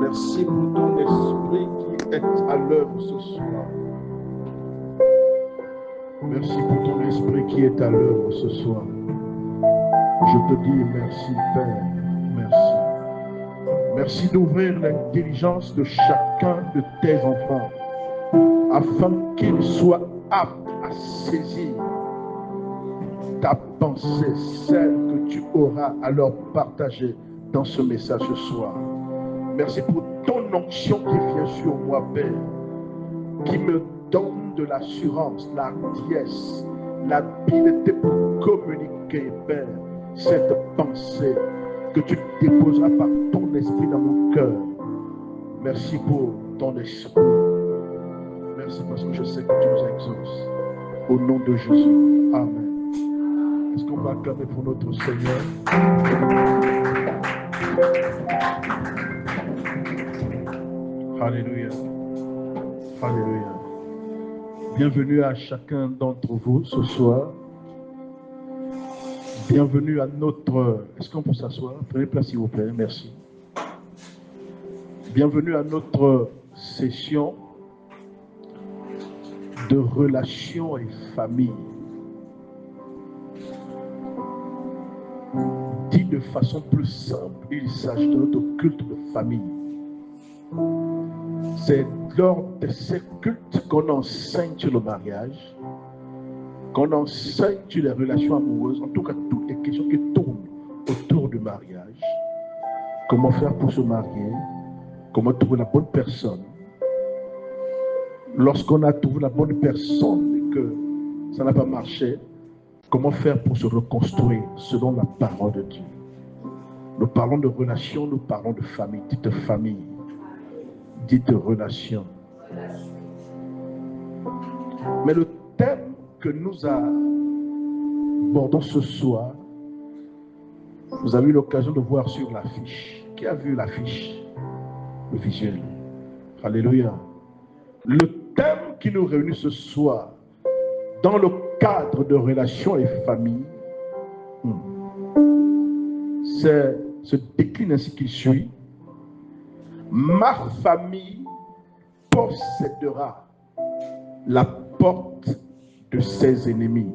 Merci pour ton esprit qui est à l'œuvre ce soir. Merci pour ton esprit qui est à l'œuvre ce soir. Je te dis merci, Père. Merci. Merci d'ouvrir l'intelligence de chacun de tes enfants afin qu'ils soient aptes à saisir ta pensée, celle que tu auras à leur partager dans ce message ce soir. Merci pour ton onction qui vient sur moi, Père, qui me donne de l'assurance, la hardiesse, l'habileté pour communiquer, Père, cette pensée que tu déposeras par ton esprit dans mon cœur. Merci pour ton esprit. Merci parce que je sais que tu nous exauces. Au nom de Jésus. Amen. Est-ce qu'on va acclamer pour notre Seigneur? Alléluia. Alléluia. Bienvenue à chacun d'entre vous ce soir. Bienvenue à notre... Est-ce qu'on peut s'asseoir? Prenez place s'il vous plaît. Merci. Bienvenue à notre session de relations et famille. Dit de façon plus simple, il s'agit de notre culte de famille. C'est lors de ces cultes qu'on enseigne sur le mariage, qu'on enseigne sur les relations amoureuses, en tout cas toutes les questions qui tournent autour du mariage. Comment faire pour se marier, comment trouver la bonne personne. Lorsqu'on a trouvé la bonne personne et que ça n'a pas marché, comment faire pour se reconstruire selon la parole de Dieu. Nous parlons de relations, nous parlons de famille. Dites famille, dites relation. Mais le thème que nous abordons ce soir, vous avez eu l'occasion de voir sur l'affiche. Qui a vu l'affiche? Le visuel. Alléluia. Le thème qui nous réunit ce soir, dans le cadre de relations et famille, se décline ainsi qu'il suit. Ma famille possédera la porte de ses ennemis.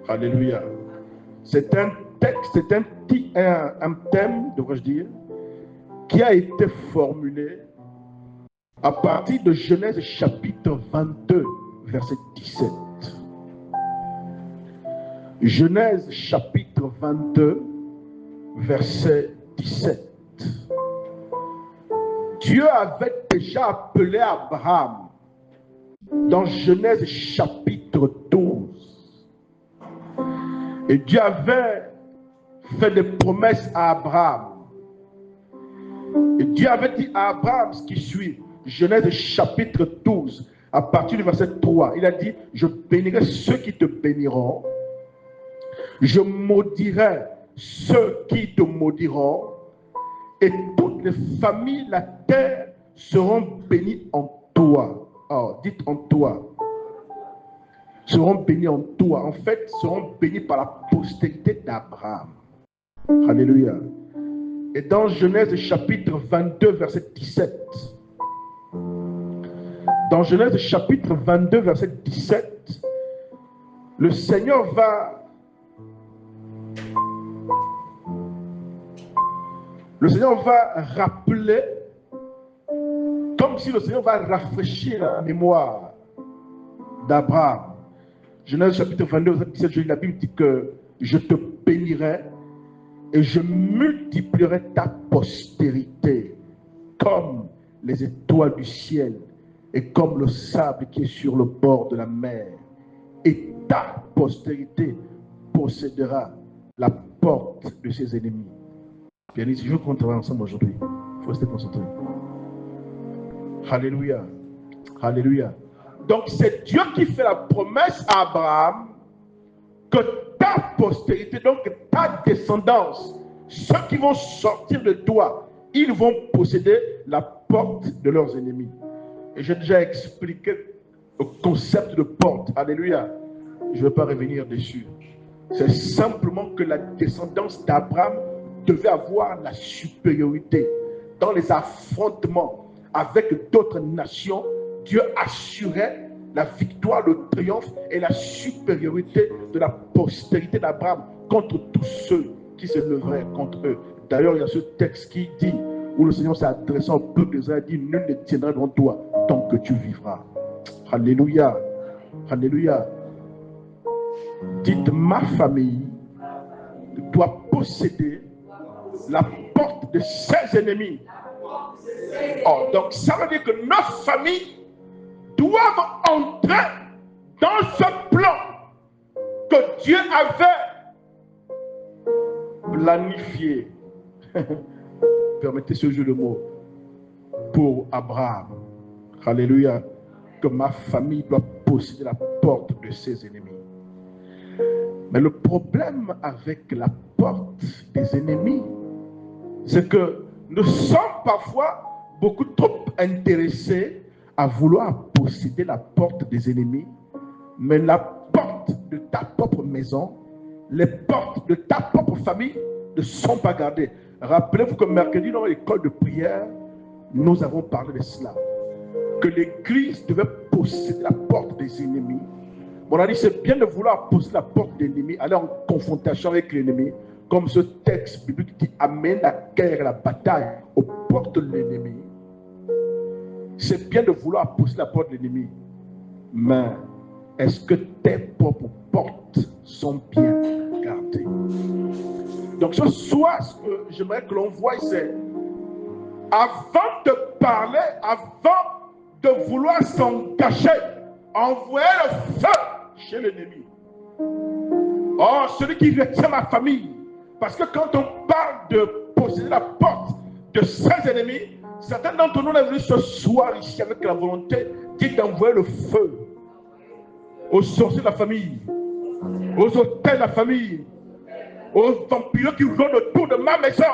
Alléluia. C'est un texte, c'est un thème, devrais-je dire, qui a été formulé à partir de Genèse chapitre 22, verset 17. Genèse chapitre 22, verset 17. Dieu avait déjà appelé Abraham dans Genèse chapitre 12. Et Dieu avait fait des promesses à Abraham. Et Dieu avait dit à Abraham ce qui suit, Genèse chapitre 12, à partir du verset 3. Il a dit, je bénirai ceux qui te béniront. Je maudirai ceux qui te maudiront, et toutes les familles de la terre seront bénies en toi. Oh, dites en toi. Seront bénies en toi. En fait, seront bénies par la postérité d'Abraham. Alléluia. Et dans Genèse chapitre 22, verset 17. Dans Genèse chapitre 22, verset 17, le Seigneur va rappeler, comme si le Seigneur va rafraîchir la mémoire d'Abraham. Genèse chapitre 22, verset 17, la Bible dit que je te bénirai et je multiplierai ta postérité comme les étoiles du ciel et comme le sable qui est sur le bord de la mer. Et ta postérité possédera la porte de ses ennemis. Bien, si je veux qu'on travaille ensemble aujourd'hui, il faut rester concentré. Alléluia. Alléluia. Donc c'est Dieu qui fait la promesse à Abraham que ta postérité, donc ta descendance, ceux qui vont sortir de toi, ils vont posséder la porte de leurs ennemis. Et j'ai déjà expliqué le concept de porte. Alléluia. Je ne vais pas revenir dessus. C'est simplement que la descendance d'Abraham devait avoir la supériorité. dans les affrontements avec d'autres nations, Dieu assurait la victoire, le triomphe et la supériorité de la postérité d'Abraham contre tous ceux qui se leveraient contre eux. D'ailleurs, il y a ce texte qui dit, où le Seigneur s'est adressant au peuple d'Israël, dit, nul ne tiendra devant toi tant que tu vivras. Alléluia. Alléluia. Dites, ma famille doit posséder la porte de ses ennemis. Oh, donc ça veut dire que nos familles doivent entrer dans ce plan que Dieu avait planifié. Permettez ce jeu de mots pour Abraham. Alléluia. Que ma famille doit posséder la porte de ses ennemis. Mais le problème avec la porte des ennemis, c'est que nous sommes parfois beaucoup trop intéressés à vouloir posséder la porte des ennemis, mais la porte de ta propre maison, les portes de ta propre famille ne sont pas gardées. Rappelez-vous que mercredi, dans l'école de prière, nous avons parlé de cela. Que l'Église devait posséder la porte des ennemis. On a dit c'est bien de vouloir posséder la porte des ennemis, aller en confrontation avec l'ennemi, comme ce texte biblique dit amène la guerre et la bataille aux portes de l'ennemi. C'est bien de vouloir posséder la porte de l'ennemi, mais est-ce que tes propres portes sont bien gardées? Donc ce soir, ce que j'aimerais que l'on voie, c'est avant de parler, avant de vouloir s'engager, envoyer le feu chez l'ennemi. Oh, celui qui retient ma famille. Parce que quand on parle de posséder la porte de ses ennemis, certains d'entre nous sont venus ce soir ici avec la volonté d'envoyer le feu aux sorciers de la famille, aux hôtels de la famille, aux vampires qui rôdent autour de ma maison.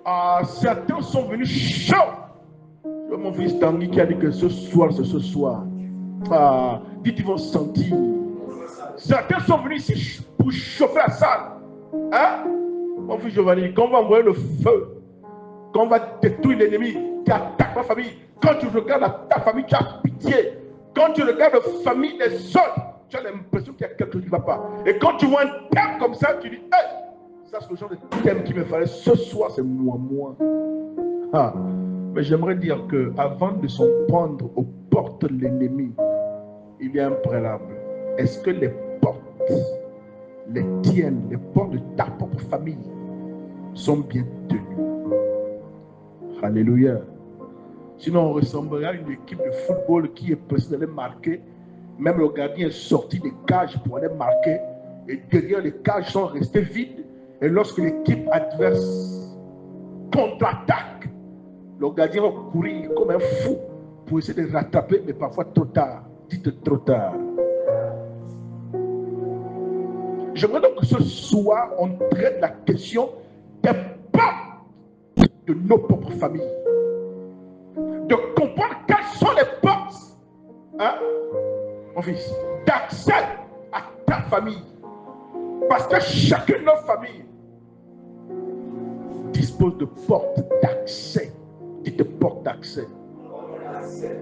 Ah, certains sont venus chauds. Mon fils Tanguy qui a dit que ce soir, c'est ce soir. Ah, dites, ils vont sentir. Certains sont venus ici pour chauffer la salle. Hein? Mon fils Giovanni, quand on va envoyer le feu, quand on va détruire l'ennemi qui attaque ma famille, quand tu regardes ta famille, tu as pitié. Quand tu regardes la famille des autres, tu as l'impression qu'il y a quelque chose qui ne va pas. Et quand tu vois un thème comme ça, tu dis, hey, ça c'est le genre de thème qu'il me fallait. Ce soir, c'est moi. Ah. Mais j'aimerais dire qu'avant de s'en prendre aux portes de l'ennemi, il y a un préalable. Est-ce que les portes, les tiennes, les portes de ta propre famille sont bien tenues? Alléluia. Sinon, on ressemblerait à une équipe de football qui est pressée d'aller marquer. Même le gardien est sorti des cages pour aller marquer. Et derrière, les cages sont restées vides. Et lorsque l'équipe adverse contre-attaque, le gardien va courir comme un fou pour essayer de rattraper, mais parfois trop tard. Dites trop tard. J'aimerais donc que ce soir, on traite la question des portes de nos propres familles. De comprendre quelles sont les portes, hein, mon fils, d'accès à ta famille. Parce que chacune de nos familles dispose de portes d'accès. Dites portes d'accès.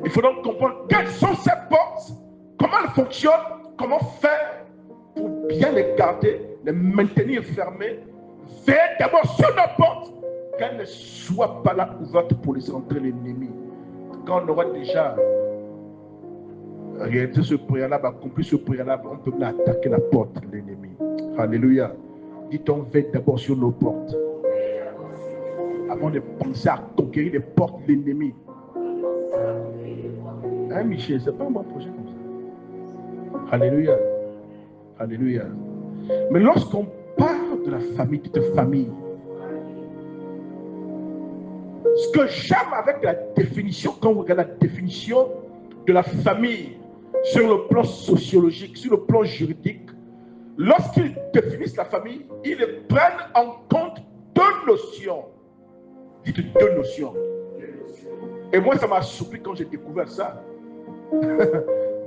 Il faut donc comprendre quelles sont ces portes, comment elles fonctionnent, comment faire pour bien les garder, les maintenir fermées. Veillez d'abord sur nos portes, qu'elles ne soient pas là ouvertes pour laisser entrer l'ennemi. Quand on aura déjà réalisé ce préalable, accompli ce préalable, on peut attaquer la porte de l'ennemi. Alléluia. Dit-on, veille d'abord sur nos portes. Avant de penser à conquérir les portes de l'ennemi. Hein, Michel, c'est pas un bon projet comme ça. Alléluia. Alléluia. Mais lorsqu'on parle de la famille, de famille, ce que j'aime avec la définition, quand on regarde la définition de la famille sur le plan sociologique, sur le plan juridique, lorsqu'ils définissent la famille, ils prennent en compte deux notions. Dites deux notions. Et moi, ça m'a surpris quand j'ai découvert ça.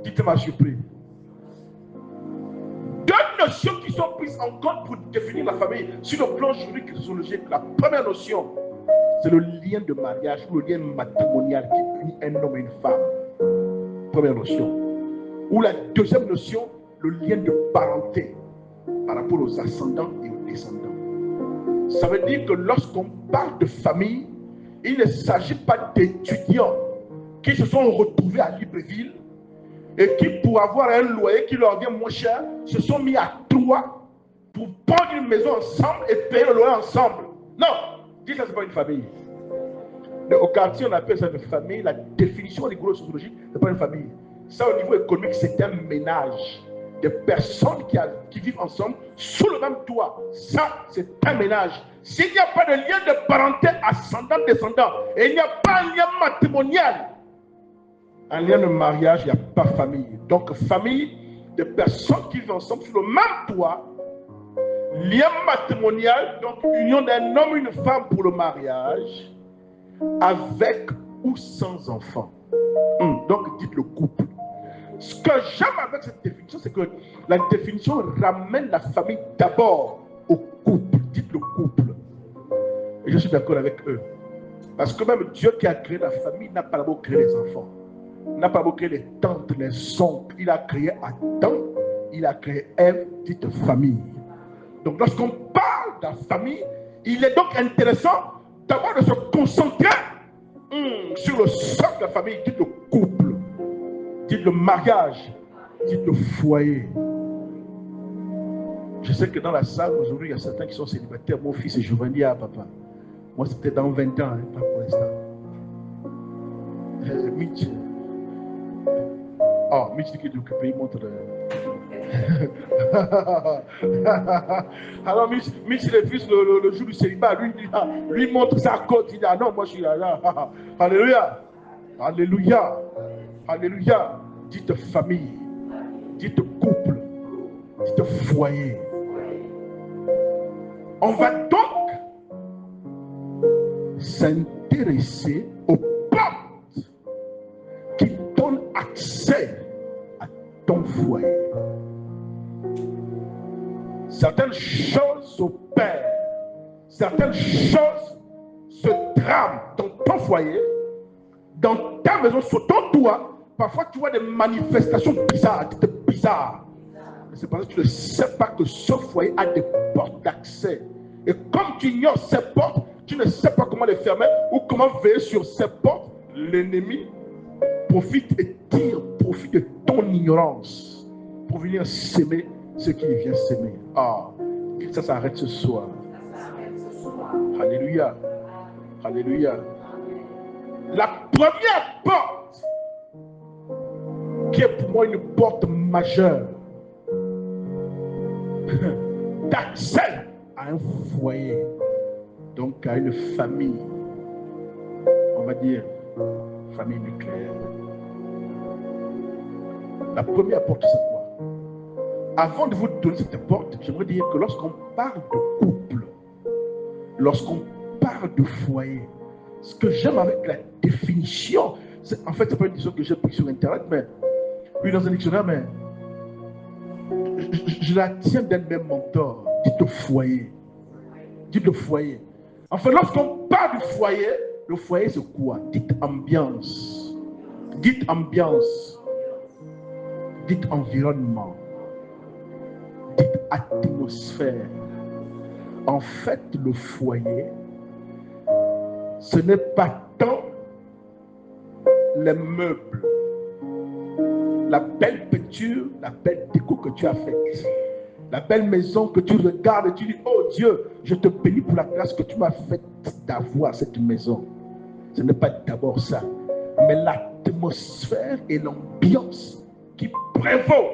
Dites, ça m'a surpris. Deux notions qui sont prises en compte pour définir la famille sur le plan juridique et sociologique. La première notion, c'est le lien de mariage ou le lien matrimonial qui unit un homme et une femme. Première notion. Ou la deuxième notion, le lien de parenté par rapport aux ascendants et aux descendants. Ça veut dire que lorsqu'on parle de famille, il ne s'agit pas d'étudiants qui se sont retrouvés à Libreville et qui, pour avoir un loyer qui leur vient moins cher, se sont mis à trois pour prendre une maison ensemble et payer le loyer ensemble. Non, dis ça, ce n'est pas une famille. Au quartier, on appelle ça une famille. La définition rigoureuse sociologique, ce n'est pas une famille. Ça, au niveau économique, c'est un ménage. Des personnes qui vivent ensemble sous le même toit. Ça, c'est un ménage. S'il n'y a pas de lien de parenté ascendant-descendant et il n'y a pas un lien matrimonial, un lien de mariage, il n'y a pas famille. Donc, famille, des personnes qui vivent ensemble sous le même toit, lien matrimonial, donc union d'un homme et une femme pour le mariage, avec ou sans enfant. Donc, dites le couple. Ce que j'aime avec cette définition, c'est que la définition ramène la famille d'abord au couple. Dites le couple. Et je suis d'accord avec eux. Parce que même Dieu qui a créé la famille n'a pas d'abord créé les enfants. N'a pas d'abord créé les tantes, les oncles. Il a créé Adam, il a créé Ève, dites famille. Donc lorsqu'on parle de la famille, il est donc intéressant d'abord de se concentrer sur le socle de la famille. Dites le couple, dites le mariage, dites le foyer. Je sais que dans la salle aujourd'hui, il y a certains qui sont célibataires. Mon fils est juvénile, papa. Moi, c'était dans 20 ans, hein, pas pour l'instant. Mitch. Ah, Mitch dit qu'il est occupé, il montre le... Alors, Mitch, il est fils le jour du célibat. Lui montre sa côte. Il dit, ah non, moi je suis là. Alléluia. Alléluia. Alléluia. Dites famille. Dites couple. Dites foyer. On va donc s'intéresser aux portes qui donnent accès à ton foyer. Certaines choses s'opèrent, certaines choses se trament dans ton foyer, dans ta maison, sur ton toit. Parfois, tu vois des manifestations bizarres, bizarres. C'est parce que tu ne sais pas que ce foyer a des portes d'accès. Et comme tu ignores ces portes, tu ne sais pas comment les fermer ou comment veiller sur ces portes. L'ennemi profite et tire profit de ton ignorance pour venir s'aimer ce qu'il vient s'aimer. Ah, ça s'arrête ce soir. Alléluia. Alléluia. La première porte, qui est pour moi une porte majeure d'accès à un foyer, donc à une famille, on va dire famille nucléaire. La première porte, c'est quoi? Avant de vous donner cette porte, j'aimerais dire que lorsqu'on parle de couple, lorsqu'on parle de foyer, ce que j'aime avec la définition, en fait, c'est pas une définition que j'ai prise sur Internet, mais oui, dans un dictionnaire, mais je la tiens d'un même mentor. Dites le foyer. Dites le foyer. Enfin, lorsqu'on parle du foyer, le foyer c'est quoi? Dites ambiance. Dites ambiance. Dites environnement. Dites atmosphère. En fait, le foyer, ce n'est pas tant les meubles, la belle peinture, la belle déco que tu as faite, la belle maison que tu regardes et tu dis, oh Dieu, je te bénis pour la grâce que tu m'as faite d'avoir cette maison. Ce n'est pas d'abord ça, mais l'atmosphère et l'ambiance qui prévaut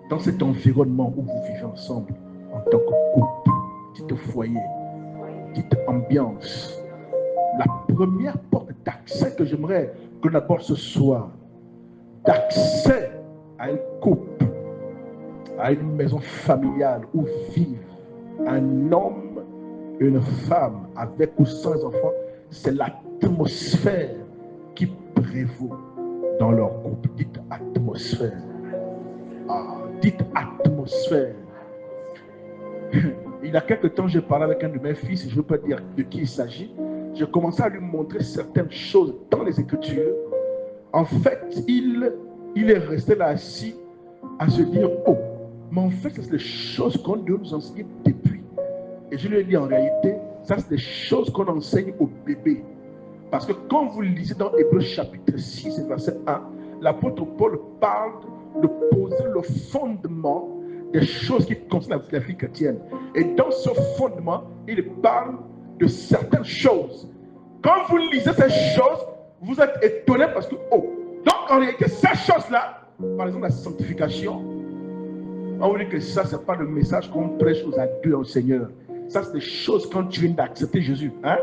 dans cet environnement où vous vivez ensemble en tant que couple. Dites foyer, dites ambiance. La première porte d'accès que j'aimerais que l'on aborde ce soir, d'accès à un couple, à une maison familiale où vivent un homme et une femme avec ou sans enfants, c'est l'atmosphère qui prévaut dans leur couple. Dites atmosphère. Ah, dites atmosphère. Il y a quelque temps, j'ai parlé avec un de mes fils, je ne veux pas dire de qui il s'agit, j'ai commencé à lui montrer certaines choses dans les Écritures. En fait, il est resté là assis à se dire, oh, mais en fait, c'est les choses qu'on doit nous enseigner depuis. Et je lui ai dit, en réalité, ça, c'est des choses qu'on enseigne aux bébés. Parce que quand vous lisez dans Hébreux chapitre 6, verset 1, l'apôtre Paul parle de poser le fondement des choses qui concernent la vie chrétienne. Et dans ce fondement, il parle de certaines choses. Quand vous lisez ces choses, vous êtes étonné parce que, oh, donc en réalité, ces choses-là, par exemple la sanctification, on vous dit que ça, ce n'est pas le message qu'on prêche aux adultes au Seigneur. Ça, c'est des choses quand tu viens d'accepter Jésus. Hein?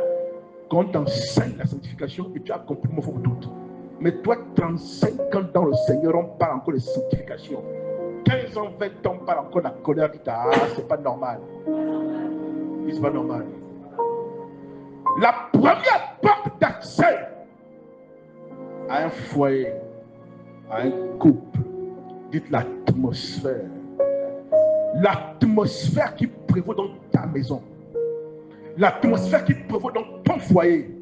Quand on t'enseigne la sanctification et tu as compris mon faux doute. Mais toi, 35 ans dans le Seigneur, on parle encore de sanctification. 15 ans, 20 ans, on parle encore de la colère qui t'a. Ah, c'est pas normal. C'est pas normal. La première porte d'accès à un foyer, à un couple, dites l'atmosphère. L'atmosphère qui prévaut dans ta maison. L'atmosphère qui prévaut dans ton foyer.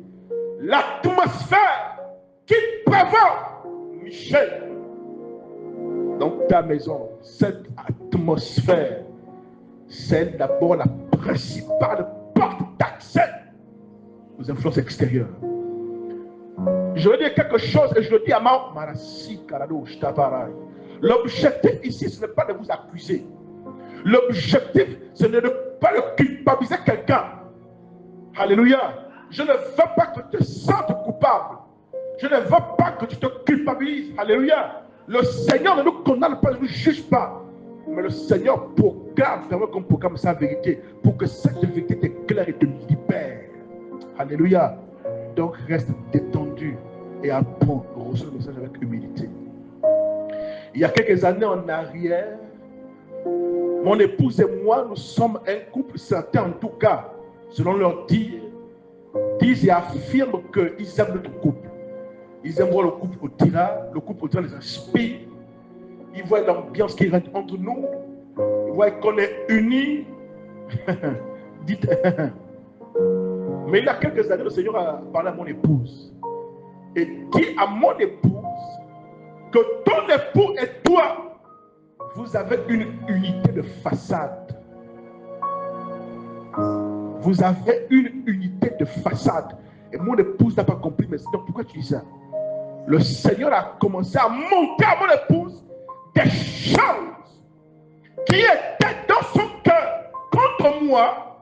L'atmosphère qui prévaut, Michel, dans ta maison. Cette atmosphère, c'est d'abord la principale porte d'accès aux influences extérieures. Je veux dire quelque chose et je le dis à Marassi Karado Shtabarai. L'objectif ici, ce n'est pas de vous accuser. L'objectif, ce n'est pas de culpabiliser quelqu'un. Alléluia. Je ne veux pas que tu te sentes coupable. Je ne veux pas que tu te culpabilises. Alléluia. Le Seigneur ne nous condamne pas, ne nous juge pas. Mais le Seigneur proclame, permet qu'on proclame sa vérité pour que cette vérité t'éclaire et te libère. Alléluia. Donc reste détendu et apprends, reçois le message avec humilité. Il y a quelques années en arrière, mon épouse et moi, nous sommes un couple, certains en tout cas, selon leur dire, disent et affirment qu'ils aiment notre couple. Ils aiment voir le couple au tirage, le couple au tirage les inspire. Ils voient l'ambiance qui règne entre nous. Ils voient qu'on est unis. Dites. Mais il y a quelques années, le Seigneur a parlé à mon épouse. Et dit à mon épouse que ton époux et toi, vous avez une unité de façade. Vous avez une unité de façade. Et mon épouse n'a pas compris. Mais donc pourquoi tu dis ça? Le Seigneur a commencé à montrer à mon épouse des choses qui étaient dans son cœur contre moi,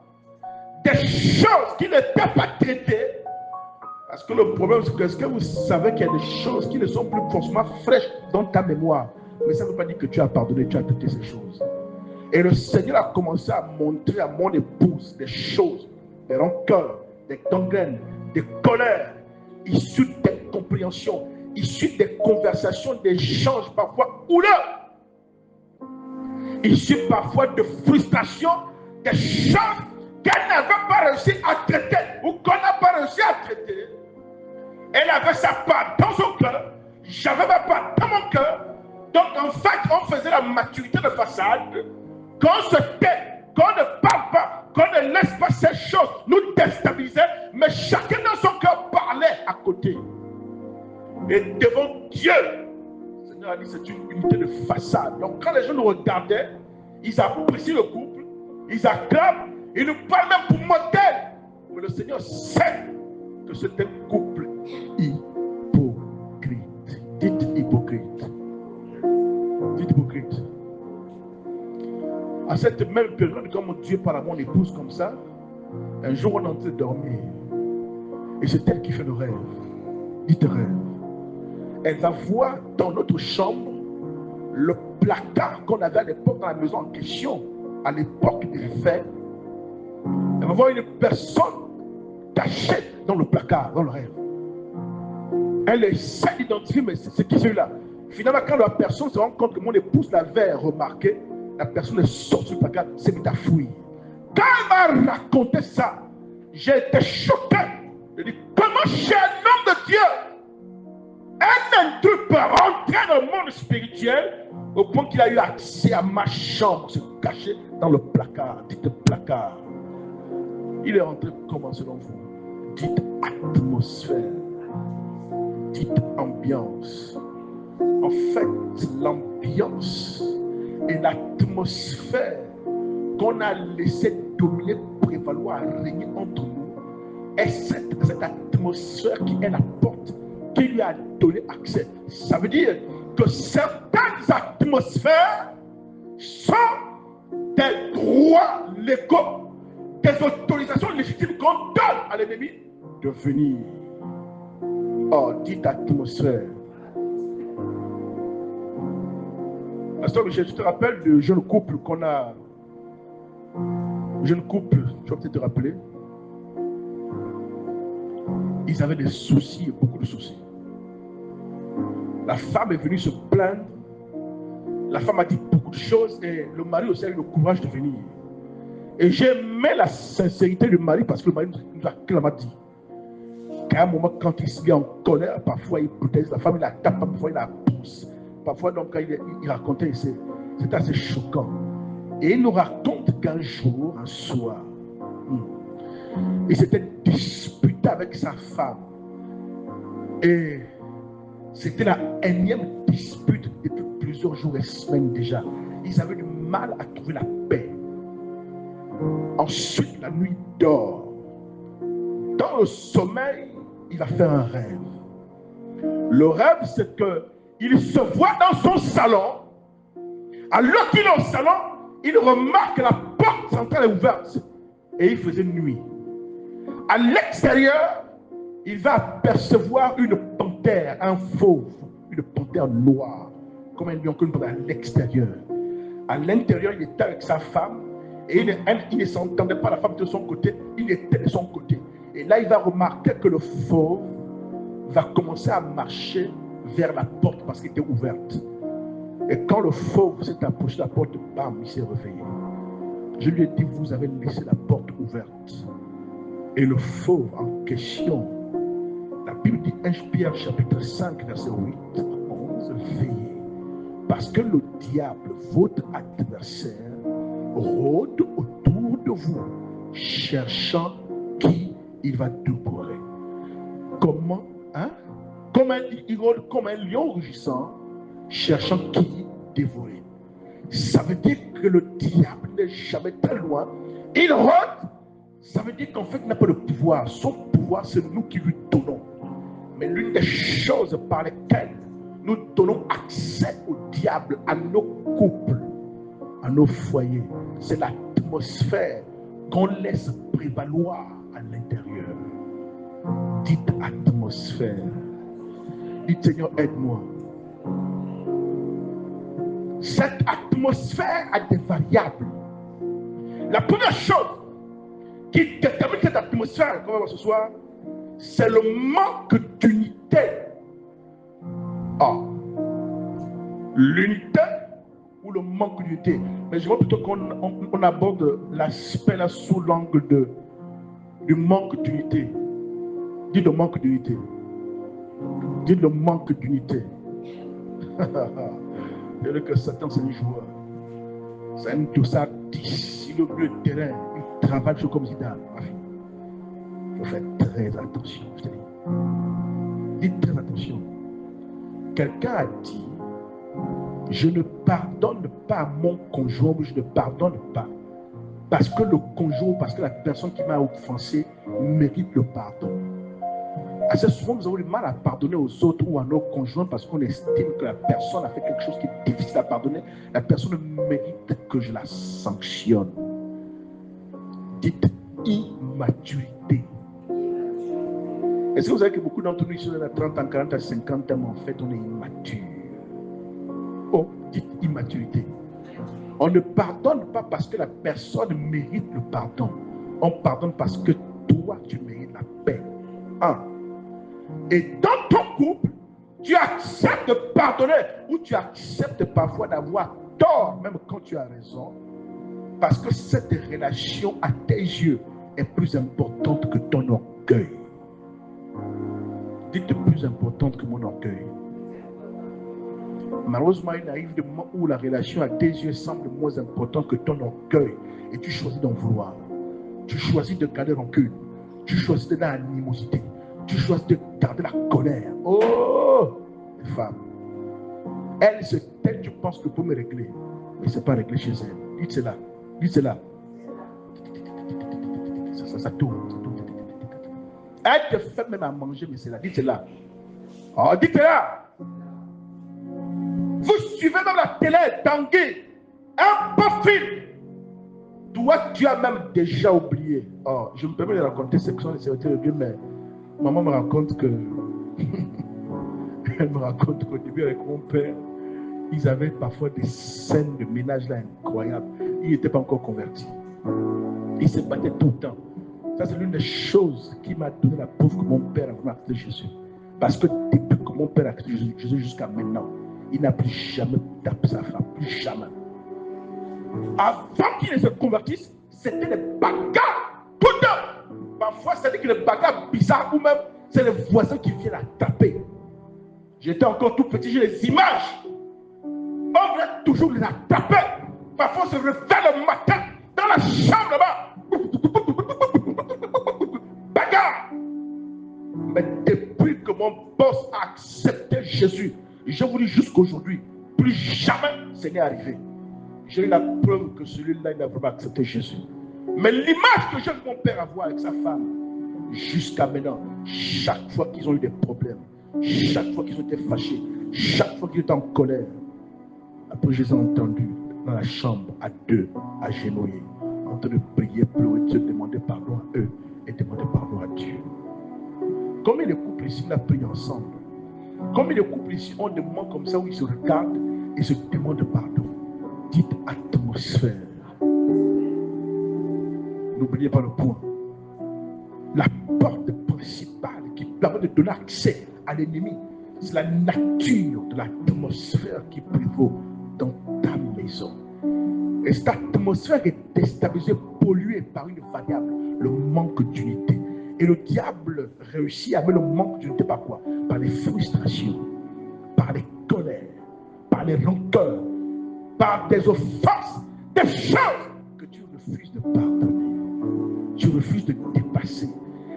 des choses qui n'étaient pas traitées. Parce que le problème, c'est que est-ce que vous savez qu'il y a des choses qui ne sont plus forcément fraîches dans ta mémoire? Mais ça ne veut pas dire que tu as pardonné, tu as traité ces choses. Et le Seigneur a commencé à montrer à mon épouse des choses, des rancœurs, des gangrènes, des colères, issues d'incompréhension, issues des conversations, des échanges parfois houleux, issues parfois de frustration, des choses qu'elle n'avait pas réussi à traiter ou qu'on n'a pas réussi à traiter. Elle avait sa part dans son cœur, j'avais ma part dans mon cœur. Donc en fait, on faisait la maturité de façade. Qu'on se tait, qu'on ne parle pas, qu'on ne laisse pas ces choses nous déstabiliser, mais chacun dans son cœur parlait à côté. Et devant Dieu, le Seigneur a dit c'est une unité de façade. Donc quand les gens nous regardaient, ils apprécient le couple, ils acclament, ils nous parlent même pour modèle. Mais le Seigneur sait que c'est un couple hypocrite. Dites hypocrite. Dites hypocrite. À cette même période, comme Dieu parle à mon épouse comme ça, un jour on est en train de dormir. Et c'est elle qui fait le rêve. Dites rêve. Elle va voir dans notre chambre le placard qu'on avait à l'époque dans la maison en question, à l'époque des faits. Elle va voir une personne cachée dans le placard, dans le rêve. Elle essaie d'identifier, mais c'est qui celui-là? Finalement, quand la personne se rend compte que mon épouse l'avait remarqué, la personne est sortie du placard, s'est mise à fuir. Quand elle m'a raconté ça, j'ai été choqué. Je dis, comment chez un homme de Dieu, un intrus peut rentrer dans le monde spirituel au point qu'il a eu accès à ma chambre, se cacher dans le placard, dites placard. Il est rentré comment selon vous? Dites atmosphère. Dites ambiance. En fait, l'ambiance et l'atmosphère qu'on a laissé dominer, prévaloir, régner entre nous est cette atmosphère qui est la porte qui lui a donné accès. Ça veut dire que certaines atmosphères sont des droits légaux, des autorisations légitimes qu'on donne à l'ennemi de venir. Oh, dites atmosphère. Pasteur Michel, tu te rappelles du jeune couple qu'on a. Jeune couple, tu vas peut-être te rappeler. Ils avaient des soucis, beaucoup de soucis. La femme est venue se plaindre. La femme a dit beaucoup de choses et le mari aussi a eu le courage de venir. Et j'aimais la sincérité du mari parce que le mari nous a clairement dit qu'à un moment, quand il se met en colère, parfois il protège la femme, il la tape, parfois il la pousse. Parfois, donc, quand il racontait, c'était assez choquant. Et il nous raconte qu'un jour, un soir, il s'était disputé avec sa femme. Et c'était la énième dispute depuis plusieurs jours et semaines déjà. Ils avaient du mal à trouver la paix. Ensuite, la nuit dort. Dans le sommeil, il a fait un rêve. Le rêve, c'est qu'il se voit dans son salon. Alors qu'il est au salon, il remarque que la porte centrale est ouverte. Et il faisait nuit. À l'extérieur, il va apercevoir une panthère, un fauve, une panthère noire, comme un lion que nous prenons à l'extérieur. À l'intérieur, il était avec sa femme et il ne s'entendait pas, la femme de son côté, il était de son côté. Et là, il va remarquer que le fauve va commencer à marcher vers la porte parce qu'elle était ouverte. Et quand le fauve s'est approché de la porte, bam, il s'est réveillé. Je lui ai dit, vous avez laissé la porte ouverte. Et le fauve en question, la Bible dit 1 Pierre chapitre 5, verset 8, 11, veillez. Parce que le diable, votre adversaire, rôde autour de vous, cherchant qui il va dévorer. Comment, hein? Il rôde comme un lion rugissant, cherchant qui dévorer. Ça veut dire que le diable n'est jamais très loin. Il rôde. Ça veut dire qu'en fait, il n'a pas de pouvoir. Son pouvoir, c'est nous qui lui donnons. Mais l'une des choses par lesquelles nous donnons accès au diable, à nos couples, à nos foyers, c'est l'atmosphère qu'on laisse prévaloir à l'intérieur. Dites atmosphère. Dites Seigneur, aide-moi. Cette atmosphère a des variables. La première chose qui détermine cette atmosphère, comme on va voir ce soir, c'est le manque d'unité. L'unité ou le manque d'unité. Mais je vois plutôt qu'on aborde l'aspect là sous l'angle du manque d'unité. Dites le manque d'unité. Dites le manque d'unité. Et que Satan, c'est un joueur. C'est un dossard 10. Il est au milieu de terrain. Il travaille comme Zidane. Il faut faire très attention. Je te dis. Dites très attention. Quelqu'un a dit, je ne pardonne pas mon conjoint, je ne pardonne pas. Parce que le conjoint, parce que la personne qui m'a offensé mérite le pardon. Assez souvent, nous avons du mal à pardonner aux autres ou à nos conjoints parce qu'on estime que la personne a fait quelque chose qui est difficile à pardonner. La personne mérite que je la sanctionne. Dites immaturité. Est-ce que vous savez que beaucoup d'entre nous, ici, on a 30 ans, 40 ans, 50 ans, en fait, on est immature. Oh, dites immaturité. On ne pardonne pas parce que la personne mérite le pardon. On pardonne parce que toi, tu mérites la paix. Et dans ton couple, tu acceptes de pardonner ou tu acceptes parfois d'avoir tort, même quand tu as raison, parce que cette relation à tes yeux est plus importante que ton orgueil. Dites plus importante que mon orgueil. Malheureusement, il arrive des moments où la relation à tes yeux semble moins importante que ton orgueil et tu choisis d'en vouloir. Tu choisis de garder rancune. Tu choisis de l'animosité. Tu choisis de garder la colère. Oh, les femmes. Elles se taisent, tu penses que pour me régler. Mais ce n'est pas réglé chez elles. Dites cela. Dites cela. Ça tourne. Elle te fait même à manger, mais c'est là. Dites cela. Oh, dites cela. Vous suivez même la télé, Tanguy. Un beau film. Toi, tu as même déjà oublié. Oh, je me permets de raconter ce que sont les serviteurs de Dieu, mais maman me raconte que. Elle me raconte qu'au début, avec mon père, ils avaient parfois des scènes de ménage là incroyables. Ils n'étaient pas encore convertis. Ils se battaient tout le temps. Ça, c'est l'une des choses qui m'a donné la preuve que mon père a vraiment accepté Jésus. Parce que depuis que mon père a accepté Jésus jusqu'à maintenant, il n'a plus jamais tapé sa femme. Plus jamais. Avant qu'il ne se convertisse, c'était des bagarres tout le temps. Parfois, c'était des bagarres bizarres ou même c'est les voisins qui viennent la taper. J'étais encore tout petit, j'ai les images. On voulait toujours les taper. Parfois, on se réveille le matin dans la chambre là-bas. Bagarre. Mais depuis que mon boss a accepté Jésus, je vous dis jusqu'aujourd'hui, plus jamais ce n'est arrivé. J'ai eu la preuve que celui-là, il n'a vraiment accepté Jésus. Mais l'image que j'ai de mon père avoir avec sa femme, jusqu'à maintenant, chaque fois qu'ils ont eu des problèmes, chaque fois qu'ils ont été fâchés, chaque fois qu'ils étaient en colère, après je les ai entendus dans la chambre à deux, agenouillés, en train de prier, pleurer, Dieu, demander pardon à eux et demander pardon à Dieu. Combien de couples ici on a prié ensemble? Combien de couples ici ont des moments comme ça où ils se regardent et se demandent pardon? Dites atmosphère. N'oubliez pas le point. La porte principale qui permet de donner accès à l'ennemi, c'est la nature de l'atmosphère qui prévaut dans ta maison. Et cette atmosphère est déstabilisée, polluée par une variable, le manque d'unité. Et le diable réussit à mettre le manque d'unité par quoi? Par les frustrations, par les colères, par les rancœurs, par des offenses, des choses que tu refuses de pardonner. Tu refuses de dépasser.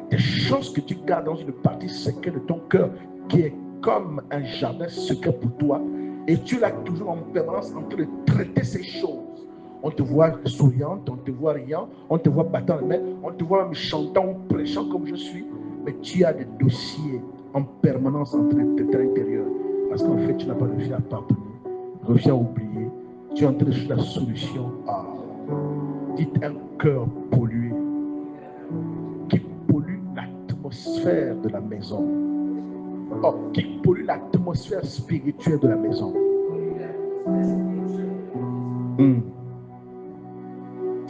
Des choses que tu gardes dans une partie secrète de ton cœur qui est comme un jardin secret pour toi. Et tu l'as toujours en permanence en train de traiter ces choses. On te voit souriante, on te voit riant, on te voit battant les mains, on te voit même chantant ou prêchant comme je suis. Mais tu as des dossiers en permanence en train de l'intérieur. Parce qu'en fait, tu n'as pas réussi à pardonner, réussi à oublier. Tu es en train de chercher la solution à, dites, un cœur pollué qui pollue l'atmosphère de la maison. Oh, qui pollue l'atmosphère spirituelle de la maison.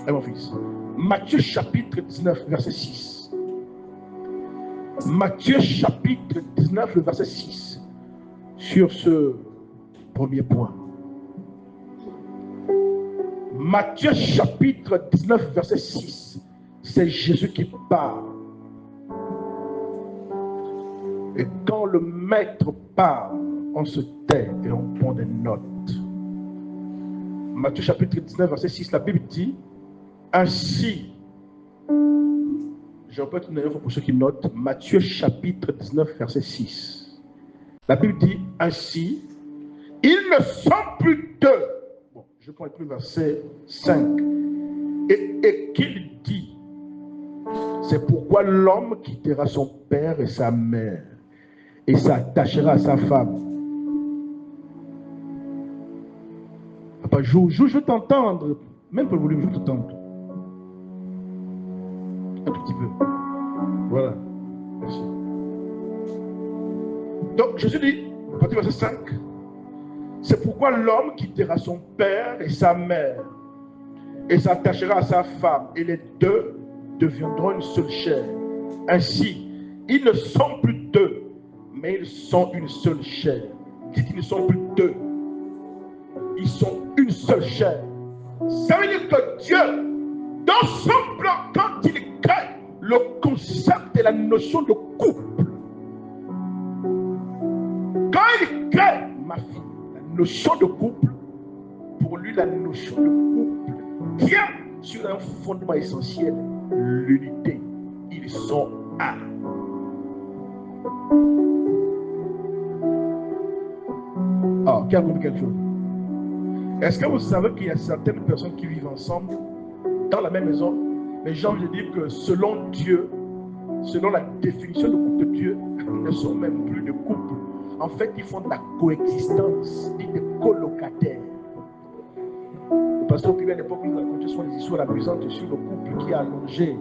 Et mon fils, Matthieu chapitre 19, verset 6. Matthieu chapitre 19, le verset 6. Sur ce premier point. Matthieu chapitre 19, verset 6. C'est Jésus qui parle. Et quand le maître parle, on se tait et on prend des notes. Matthieu chapitre 19, verset 6, la Bible dit, ainsi, je répète une dernière fois pour ceux qui notent, Matthieu chapitre 19, verset 6. La Bible dit, ainsi, ils ne sont plus deux. Bon, je prends le verset 5. Et qu'il dit, c'est pourquoi l'homme quittera son père et sa mère et s'attachera à sa femme. Papa, je veux t'entendre. Même pour le volume, je veux t'entendre. Un tout petit peu. Voilà. Merci. Donc, Jésus dit, à partir du verset 5, c'est pourquoi l'homme quittera son père et sa mère et s'attachera à sa femme, et les deux deviendront une seule chair. Ainsi, ils ne sont plus deux, mais ils sont une seule chair. Dites, ils ne sont plus deux. Ils sont une seule chair. Ça veut dire que Dieu, dans son plan, quand il crée le concept et la notion de couple, quand il crée, ma fille, la notion de couple, pour lui, la notion de couple tient sur un fondement essentiel, l'unité. Il ils sont un. Ah, qui a compris quelque chose? Est-ce que vous savez qu'il y a certaines personnes qui vivent ensemble dans la même maison, mais j'ai envie de dire que selon Dieu, selon la définition de couple de Dieu, ils ne sont même plus de couple. En fait, ils font de la coexistence, dit des colocataires. Le pasteur Pierre, à l'époque, il nous racontait souvent des histoires amusantes sur le couple qui est allongé.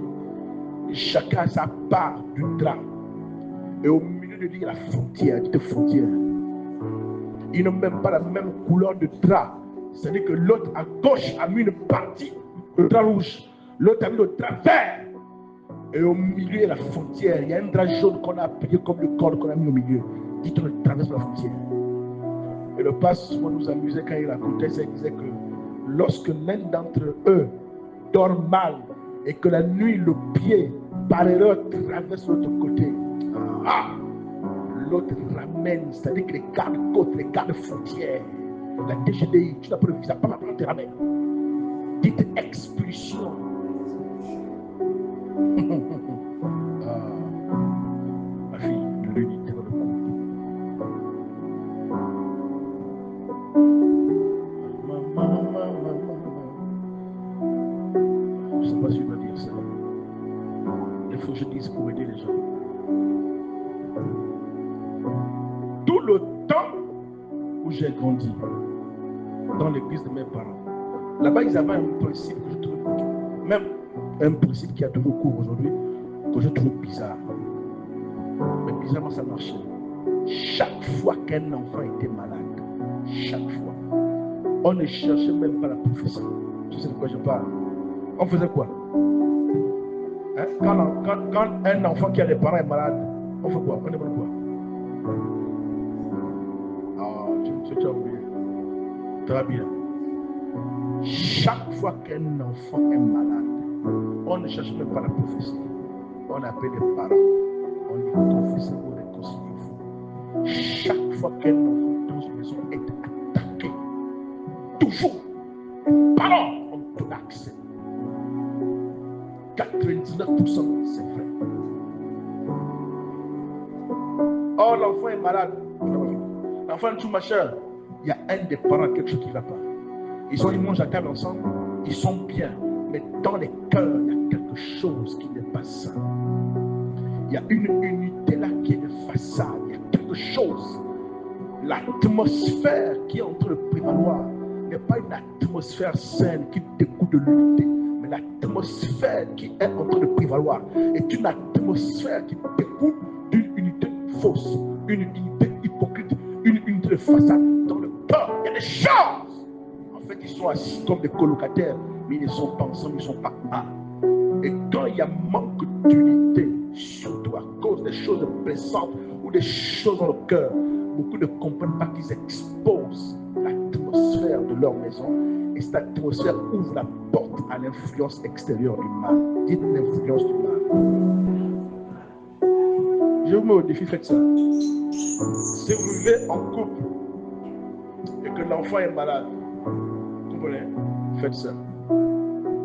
Et chacun a sa part du drap. Et au milieu de lui, il y a la frontière, dit frontière. Ils n'ont même pas la même couleur de drap. C'est-à-dire que l'autre à gauche a mis une partie, le drap rouge. L'autre a mis le drap vert. Et au milieu, il y a la frontière. Il y a un drap jaune qu'on a appuyé comme le corps qu'on a mis au milieu. Dites-on traverse la frontière. Et le pasteur nous amusait quand il racontait ça. Il disait que lorsque l'un d'entre eux dort mal et que la nuit, le pied, par erreur, traverse l'autre côté, l'autre ramène, c'est-à-dire que les gardes-côtes, les gardes-frontières, la DGDI, tu n'as pas le visa, pas te ramène. Dites expulsion. Ma fille, l'unité dans le couple. Je ne sais pas si je dois dire ça. Il faut que je dise pour aider les gens. Tout le temps où j'ai grandi dans l'église de mes parents, là-bas ils avaient un principe que je trouve, même un principe qui a de recours aujourd'hui, que je trouve bizarre. Mais bizarrement ça marchait. Chaque fois qu'un enfant était malade, chaque fois, on ne cherchait même pas la prophétie. Tu sais de quoi je parle? On faisait quoi? Hein? Quand un enfant qui a des parents est malade, on fait quoi? On demande quoi? Ah, tu as oublié. Très bien. Chaque fois qu'un enfant est malade, on ne cherche même pas la prophétie. On appelle les parents. On dit confessez-vous, réconciliez-vous. Chaque fois qu'un enfant dans une maison est attaqué, toujours, les parents ont tout accès. 99%, c'est vrai. Oh, l'enfant est malade. L'enfant tout machin. Il y a un des parents, quelque chose qui ne va pas. Ils mangent à table ensemble, ils sont bien. Mais dans les cœurs, il y a quelque chose qui n'est pas ça. Il y a une unité là qui est de façade. Il y a quelque chose. L'atmosphère qui est en train de prévaloir n'est pas une atmosphère saine qui découle de l'unité. Mais l'atmosphère qui est en train de prévaloir est une atmosphère qui découle d'une unité fausse, une unité hypocrite, une unité de façade. Dans le cœur, il y a des choses. En fait, ils sont assis comme des colocataires, mais ils ne sont pas ensemble, ils ne sont pas un. Et quand il y a manque d'unité, surtout à cause des choses blessantes ou des choses dans le cœur, beaucoup ne comprennent pas qu'ils exposent l'atmosphère de leur maison. Et cette atmosphère ouvre la porte à l'influence extérieure du mal. Dites l'influence du mal. Je vous mets au défi, faites ça. Si vous vivez en couple et que l'enfant est malade, vous comprenez? Faites ça.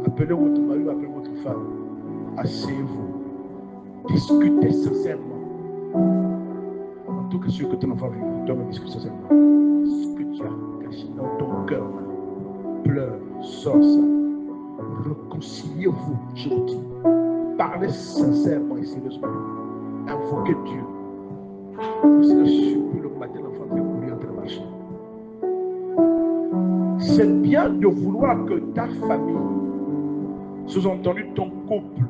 Appelez votre mari ou appelez votre femme. Asseyez-vous. Discutez sincèrement. En tout cas, sûr que ton enfant vit, toi-même discute sincèrement. Ce que tu as caché dans ton cœur, pleure, sors ça. Réconciliez-vous, je vous dis. Parlez sincèrement et sérieusement. Invoquez Dieu. Vous serez surpris le matin, l'enfant va courir en train de marcher. C'est bien de vouloir que ta famille, sous-entendu ton couple,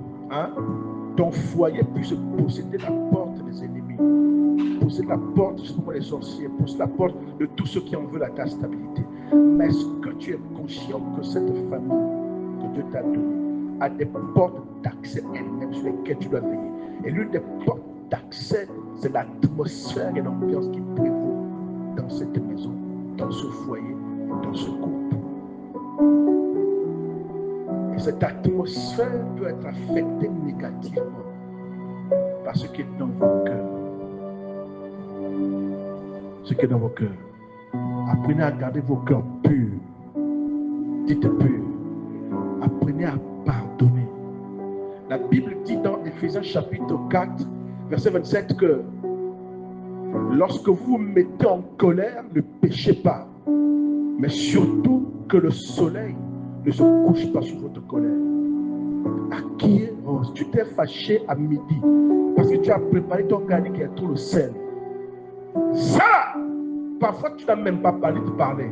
ton foyer puisse posséder la porte des ennemis, posséder la porte justement des sorciers, posséder la porte de tous ceux qui en veulent à ta stabilité. Mais est-ce que tu es conscient que cette famille que Dieu t'a donnée a des portes d'accès elles-mêmes sur lesquelles tu dois veiller? Et l'une des portes d'accès, c'est l'atmosphère et l'ambiance qui prévaut dans cette maison, dans ce foyer, dans ce couple. Et cette atmosphère peut être affectée négativement par ce qui est dans vos cœurs. Ce qui est dans vos cœurs. Apprenez à garder vos cœurs purs. Dites purs. Apprenez à pardonner. La Bible dit dans Éphésiens chapitre 4, verset 27 que lorsque vous vous mettez en colère, ne péchez pas. Mais surtout que le soleil ne se couche pas sur votre colère. À qui tu t'es fâché à midi parce que tu as préparé ton garni qui a trop le sel. Ça, parfois tu n'as même pas parlé de parler.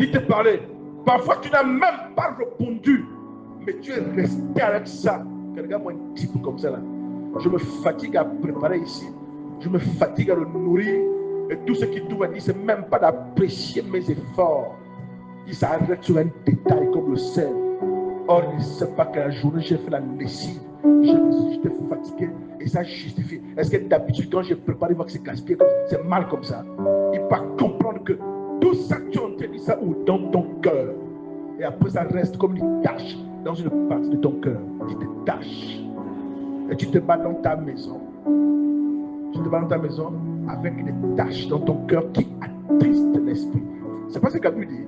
Il te parlait. Parfois tu n'as même pas répondu. Mais tu es resté avec ça. Regarde-moi un type comme ça là. Je me fatigue à préparer ici. Je me fatigue à le nourrir. Et tout ce qu'il doit dire, c'est même pas d'apprécier mes efforts. Il s'arrête sur un détail comme le sel. Or, il ne sait pas que la journée, j'ai fait la lessive. J'étais fatigué et ça justifie. Est-ce que d'habitude, quand j'ai préparé, il voit que c'est gaspillé, c'est mal comme ça. Il va comprendre que tout ça, tu entends ça où dans ton cœur. Et après, ça reste comme une tache dans une partie de ton cœur. Tu te tâches. Et tu te bats dans ta maison. Tu te bats dans ta maison avec des taches dans ton cœur qui attristent l'esprit. C'est pas ce que la Bible dit.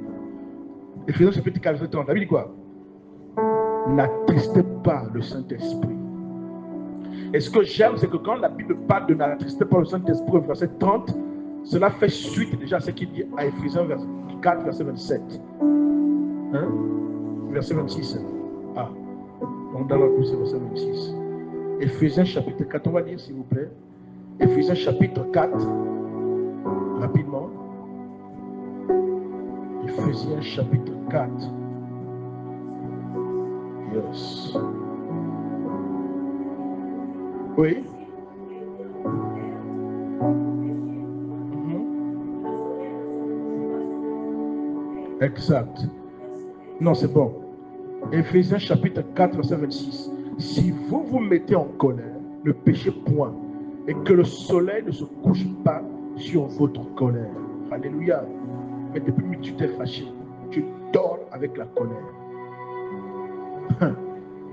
Éphésiens chapitre 4, verset 30. La Bible dit quoi? N'attristez pas le Saint-Esprit. Et ce que j'aime, c'est que quand la Bible parle de n'attristez pas le Saint-Esprit, verset 30, cela fait suite déjà à ce qu'il dit à Éphésiens 4, verset 27. Hein? Verset 26. Ah, donc dans la Bible, c'est verset 26. Éphésiens chapitre 4, on va lire s'il vous plaît. Éphésiens chapitre 4, rapidement. Éphésiens chapitre 4. Yes. Oui. Exact. Non, c'est bon. Éphésiens chapitre 4, verset 26. Si vous vous mettez en colère, ne péchez point, et que le soleil ne se couche pas sur votre colère. Alléluia. Mais depuis que tu t'es fâché, tu dors avec la colère.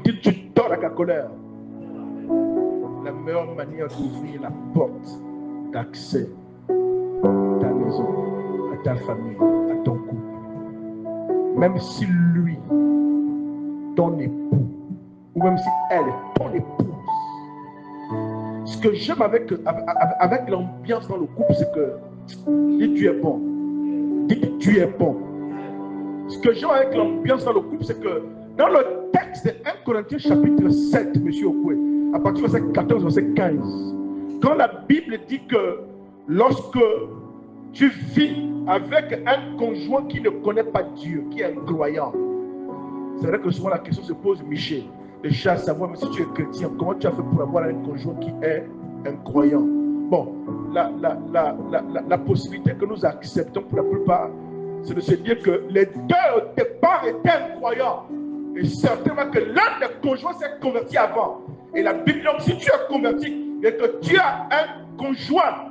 Dis, tu dors avec la colère. La meilleure manière d'ouvrir la porte d'accès à ta maison, à ta famille, à ton couple, même si lui, ton époux, ou même si elle est ton épouse, ce que j'aime avec l'ambiance dans le couple, c'est que dis tu es bon. Dis que tu es bon. Ce que j'aime avec l'ambiance dans le couple, c'est que dans le texte de 1 Corinthiens chapitre 7, M. Okwe, à partir du verset 14, verset 15, quand la Bible dit que lorsque tu vis avec un conjoint qui ne connaît pas Dieu, qui est incroyant, c'est vrai que souvent la question se pose, Michel, déjà à savoir, mais si tu es chrétien, comment tu as fait pour avoir un conjoint qui est incroyant? Bon, la possibilité que nous acceptons pour la plupart, c'est de se dire que les deux au départ étaient incroyants. Et certainement que l'un des conjoints s'est converti avant. Et la Bible dit, si tu es converti et que tu as un conjoint,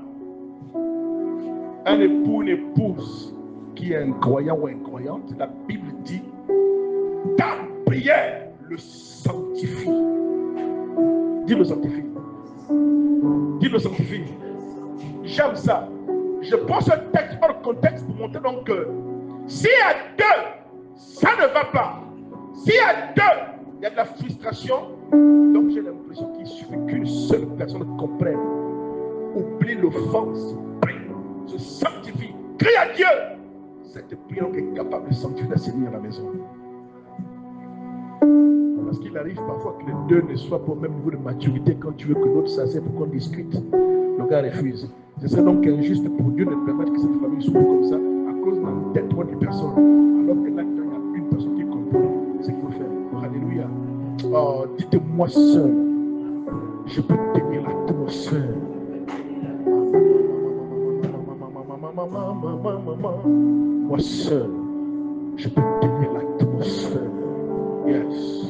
un époux, une épouse qui est incroyant ou incroyante, la Bible dit, ta prière le sanctifie. Dis le sanctifie. Dis le sanctifie. J'aime ça. Je prends ce texte hors contexte pour montrer donc que s'il y a deux, ça ne va pas. S'il y a deux, il y a de la frustration. Donc j'ai l'impression qu'il suffit qu'une seule personne comprenne. Oublie l'offense, prie, se sanctifie, crie à Dieu. Cette prière est capable de sanctifier le Seigneur à la maison. Parce qu'il arrive parfois que les deux ne soient pas au même niveau de maturité. Quand tu veux que l'autre s'assied pour qu'on discute, le gars refuse. Ce serait donc injuste pour Dieu de permettre que cette famille souffre comme ça à cause d'un tête de personnes. Alors que là, il y a une personne qui comprend ce qu'il faut faire. Alléluia. Oh, dites-moi seul, je peux tenir l'atmosphère. Moi seul, je peux tenir l'atmosphère. Yes.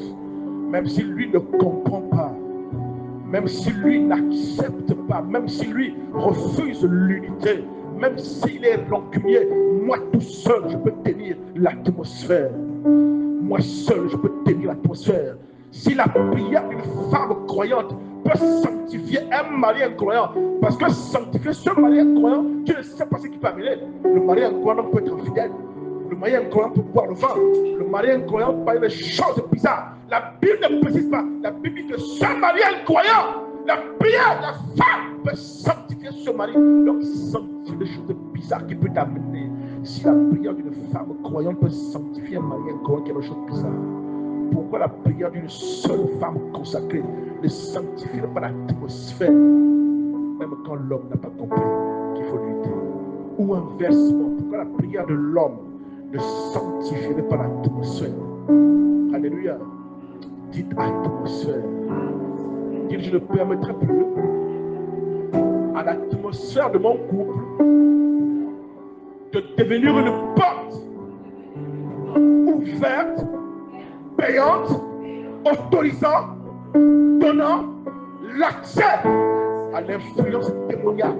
Même si lui ne comprend pas, même si lui n'accepte pas, même si lui refuse l'unité, même s'il est rancunier, moi tout seul, je peux tenir l'atmosphère. Moi seul, je peux tenir l'atmosphère. Si la prière d'une femme croyante peut sanctifier un mari incroyant, parce que sanctifier ce mari incroyant, tu ne sais pas ce qui peut amener. Le mari incroyant peut être infidèle. Le mari incroyant peut boire le vin. Le mari incroyant peut parler des choses bizarres. La Bible ne précise pas. La Bible dit que ce mari incroyant, la prière de la femme peut sanctifier ce mari. Donc, sanctifier des choses bizarres qui peuvent t'amener. Si la prière d'une femme croyante peut sanctifier un mari incroyant qui a des choses bizarres, pourquoi la prière d'une seule femme consacrée ne sanctifierait pas l'atmosphère, même quand l'homme n'a pas compris qu'il faut lutter? Ou inversement, pourquoi la prière de l'homme ne sanctifierait pas l'atmosphère? Alléluia. Dites atmosphère. Dites, je ne permettrai plus à l'atmosphère de mon couple de devenir une porte ouverte, payante, autorisant, donnant l'accès à l'influence démoniaque.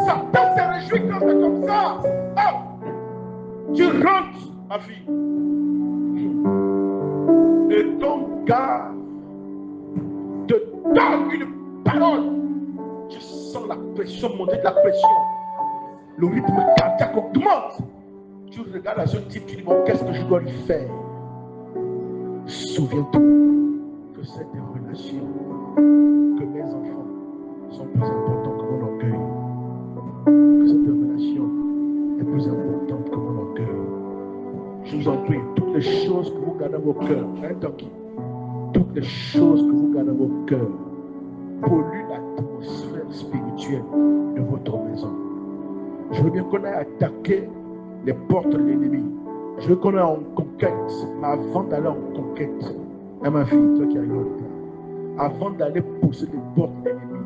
Satan s'est réjoui quand c'est comme ça. Oh, tu rentres, ma fille. Et ton gars te donne une parole. Tu sens la pression monter, de la pression. Le rythme cardiaque augmente. Tu regardes à ce type, tu dis, bon, qu'est-ce que je dois lui faire? Souviens-toi que cette relation, que mes enfants sont plus importants que mon orgueil. Que cette relation est plus importante que mon orgueil. Je vous en prie, toutes les choses que vous gardez dans vos cœurs, toutes les choses que vous gardez dans vos cœurs polluent l'atmosphère spirituelle de votre maison. Je veux bien qu'on ait attaqué les portes de l'ennemi. Je veux qu'on ait en conquête. Mais avant d'aller en conquête, ma fille, toi qui arrives là, avant d'aller pousser les portes de l'ennemi,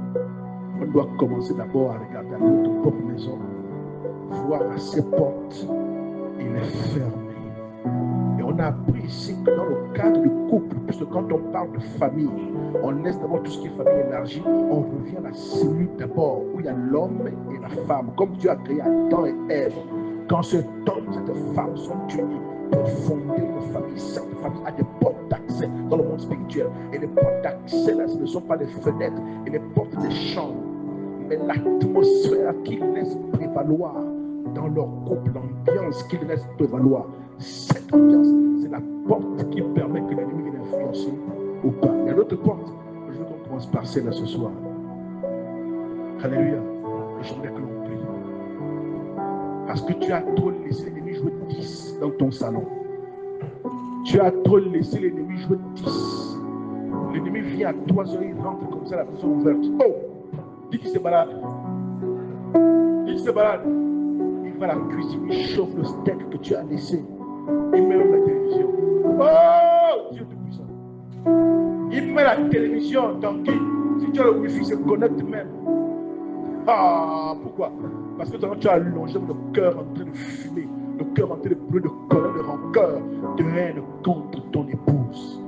on doit commencer d'abord à regarder à notre propre maison, voir à ses portes, il est fermé. Et on a appris ici que dans le cadre du couple, puisque quand on parle de famille, on laisse d'abord tout ce qui est famille élargie, on revient à la cellule d'abord, où il y a l'homme et la femme, comme Dieu a créé Adam et Ève. Quand cet homme et cette femme sont unis pour fonder une famille, cette famille a des portes d'accès dans le monde spirituel. Et les portes d'accès, là, ce ne sont pas les fenêtres et les portes des chambres, mais l'atmosphère qu'ils laissent prévaloir dans leur couple, l'ambiance qu'ils laissent prévaloir. Cette ambiance, c'est la porte qui permet que l'ennemi vienne influencer ou pas. Il y a d'autres portes. Je veux qu'on commence par celle-là ce soir. Alléluia. Et je voulais que l'on prie. Parce que tu as trop laissé l'ennemi jouer 10 dans ton salon. Tu as trop laissé l'ennemi jouer 10. L'ennemi vient à 3 heures, il rentre comme ça, la maison ouverte. Oh! Dis qu'il se balade. Dis qu'il se balade. Il va à la cuisine, il chauffe le steak que tu as laissé. Il met la télévision. Oh! Dieu est puissant. Il met la télévision dans qui? Si tu as le wifi, se connecte même. Ah, pourquoi? Parce que tu as allongé le cœur en train de fumer, le cœur en train de brûler de colère, de rancœur, de haine contre ton épouse.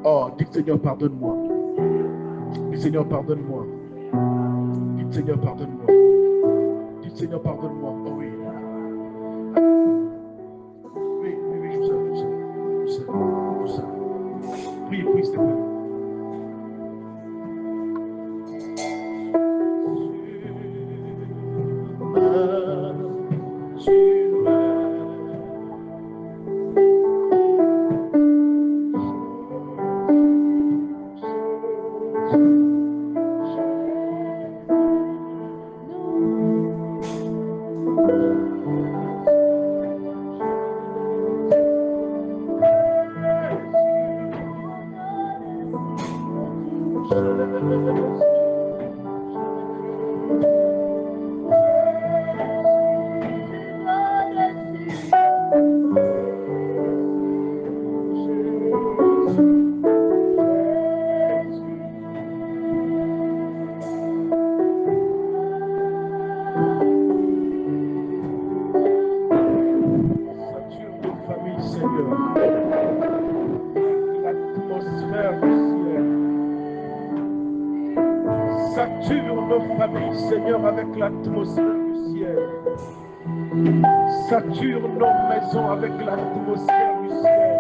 Oh, dites Seigneur, pardonne-moi. Dites Seigneur, pardonne-moi. Dites Seigneur, pardonne-moi. Dites Seigneur, pardonne-moi. Oh oui. Oui, je sais. Prie, s'il te plaît. Seigneur, avec l'atmosphère du ciel. Sature nos maisons avec l'atmosphère du ciel.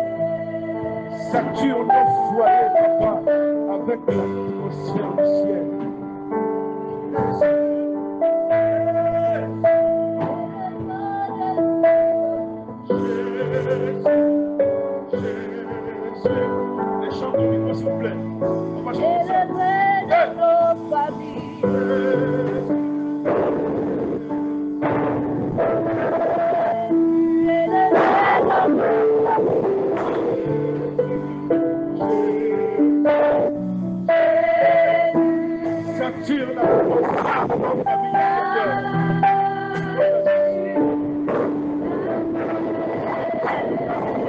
Sature nos foyers, papa, avec l'atmosphère du ciel. l'atmosphère de nos familles, Seigneur.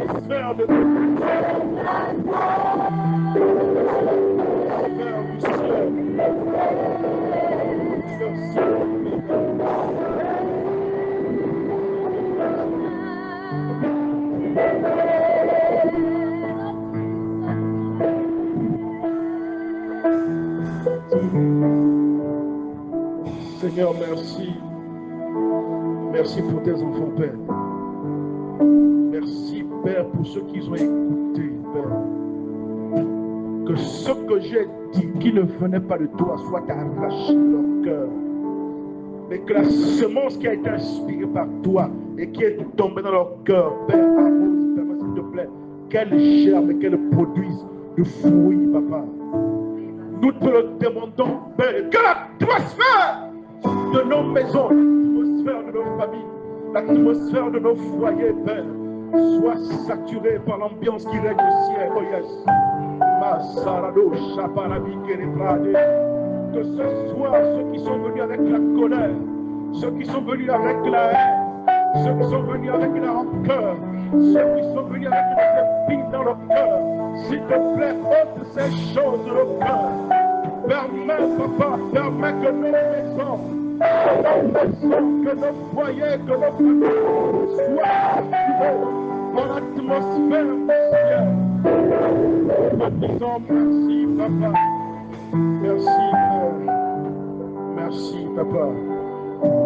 L'atmosphère de nos du ciel. Seigneur, merci. Merci pour tes enfants, Père. Merci, Père, pour ceux qui ont écouté, Père. Que ce que j'ai dit, qui ne venait pas de toi, soit arraché de leur cœur. Mais que la semence qui a été inspirée par toi et qui est tombée dans leur cœur, Père, arrose, Père, s'il te plaît, qu'elle germe et qu'elle produise de fruits, Papa. Nous te le demandons, Père, que l'atmosphère de nos maisons, l'atmosphère de nos familles, l'atmosphère de nos foyers, Père, soit saturée par l'ambiance qui règne au ciel, oh yes. Masarado, Chaparabi, Kerebrade. Que ce soit ceux qui sont venus avec la colère, ceux qui sont venus avec la haine, ceux qui sont venus avec la rancœur, ceux qui sont venus avec les épines dans le cœur, s'il te plaît, ôte ces choses de nos cœurs. Permets, Papa, permets que nos maisons, que nos foyers, que nos familles soient saturés par l'atmosphère du ciel. Nous disons merci, Papa. Merci, Père. Merci, Papa.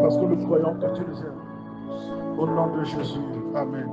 Parce que nous croyons que tu nous aimes. Au nom de Jésus. Amen.